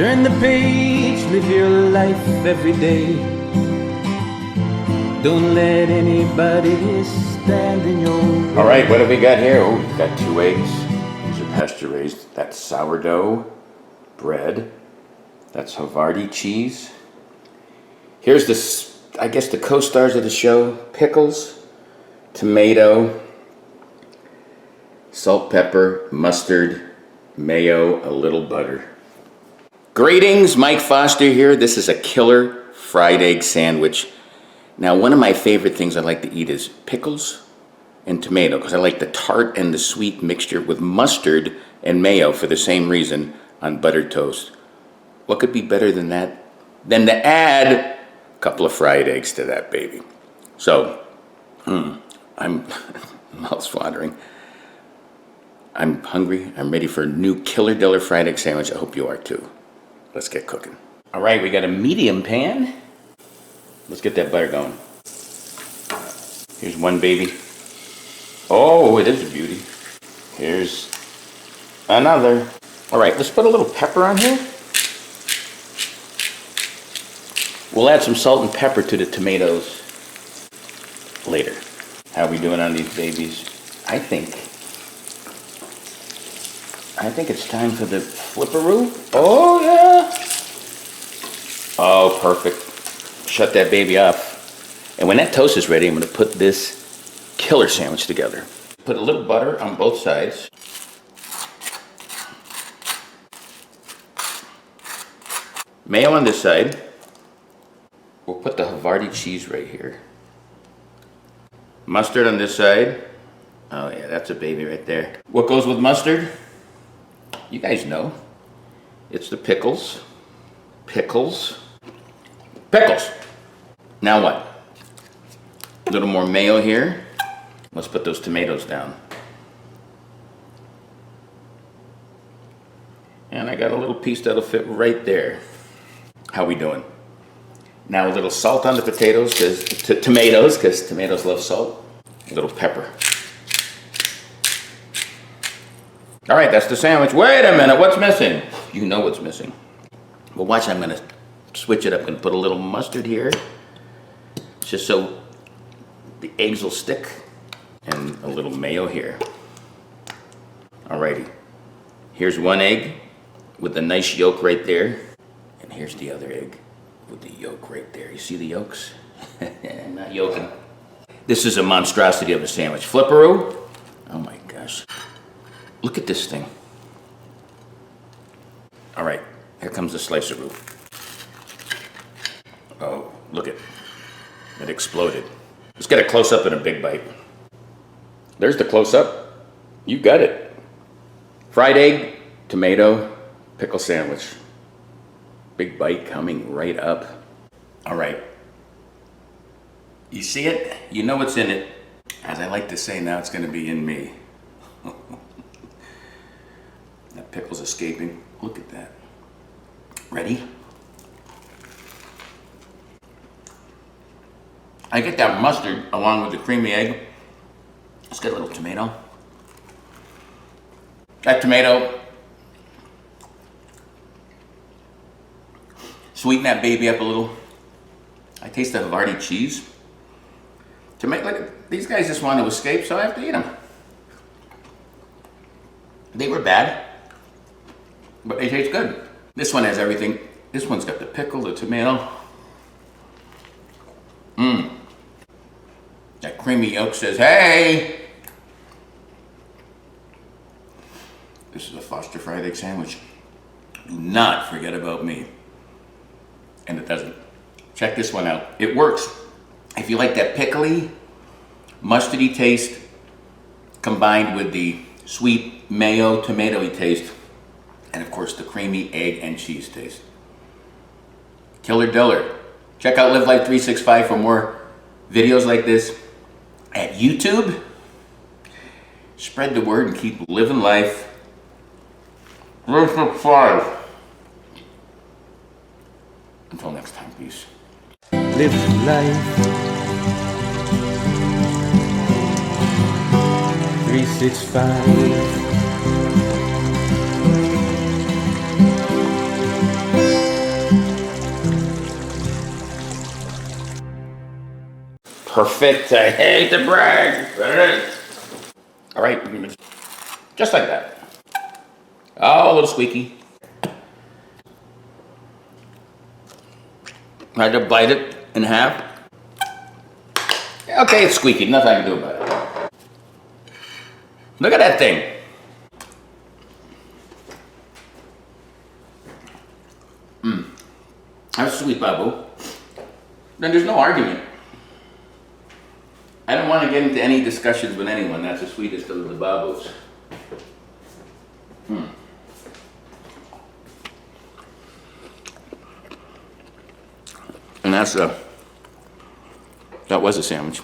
Turn the page, live your life every day. Don't let anybody stand in your way. All right, what have we got here? Oh, we've got 2 eggs. These are pasture raised. That's sourdough bread. That's Havarti cheese. Here's I guess the co-stars of the show. Pickles, tomato, salt, pepper, mustard, mayo, a little butter. Greetings, Mike Foster here. This is a killer fried egg sandwich. Now, one of my favorite things I like to eat is pickles and tomato, because I like the tart and the sweet mixture with mustard and mayo for the same reason on buttered toast. What could be better than that? Than to add a couple of fried eggs to that baby. So, I'm mouth-watering. I'm hungry. I'm ready for a new killer diller fried egg sandwich. I hope you are too. Let's get cooking. All right, we got a medium pan. Let's get that butter going. Here's one baby. Oh, it is a beauty. Here's another. All right, let's put a little pepper on here. We'll add some salt and pepper to the tomatoes later. How are we doing on these babies? I think it's time for the flipperoo. Oh, yeah. Oh, perfect. Shut that baby off. And when that toast is ready, I'm going to put this killer sandwich together. Put a little butter on both sides. Mayo on this side. We'll put the Havarti cheese right here. Mustard on this side. Oh yeah, that's a baby right there. What goes with mustard? You guys know. It's the pickles. Pickles. Pickles! Now what? A little more mayo here. Let's put those tomatoes down. And I got a little piece that'll fit right there. How we doing? Now a little salt on the potatoes, tomatoes, because tomatoes love salt. A little pepper. All right, that's the sandwich. Wait a minute, what's missing? You know what's missing. Well, watch, I'm gonna switch it up and put a little mustard here, just so the eggs will stick, and a little mayo here. Alrighty, here's one egg with a nice yolk right there, and here's the other egg with the yolk right there. You see the yolks? Not yolking. This is a monstrosity of a sandwich. Flipperoo. Oh my gosh. Look at this thing. All right, here comes the sliceroo. Oh, look it. It exploded. Let's get a close-up and a big bite. There's the close-up. You got it. Fried egg, tomato, pickle sandwich. Big bite coming right up. All right. You see it? You know what's in it. As I like to say, now it's going to be in me. That pickle's escaping. Look at that. Ready? I get that mustard along with the creamy egg. Let's get a little tomato. That tomato. Sweeten that baby up a little. I taste the Havarti cheese. Look, these guys just want to escape, so I have to eat them. They were bad, but they taste good. This one has everything. This one's got the pickle, the tomato. That creamy yolk says, hey! This is a Foster fried egg sandwich. Do not forget about me. And it doesn't. Check this one out. It works. If you like that pickly, mustardy taste combined with the sweet mayo, tomatoey taste, and of course the creamy egg and cheese taste. Killer diller. Check out Live Life 365 for more videos like this at YouTube. Spread the word and keep living life. Live for 5. Until next time, peace. Live life 365. perfect. I hate to brag, but it is. All right, just like that. Oh, a little squeaky. I had to bite it in half. Okay, it's squeaky. Nothing I can do about it. Look at that thing. That's sweet, Babu. Then there's no argument. I don't want to get into any discussions with anyone. That's the sweetest of the Babus. And that was a sandwich.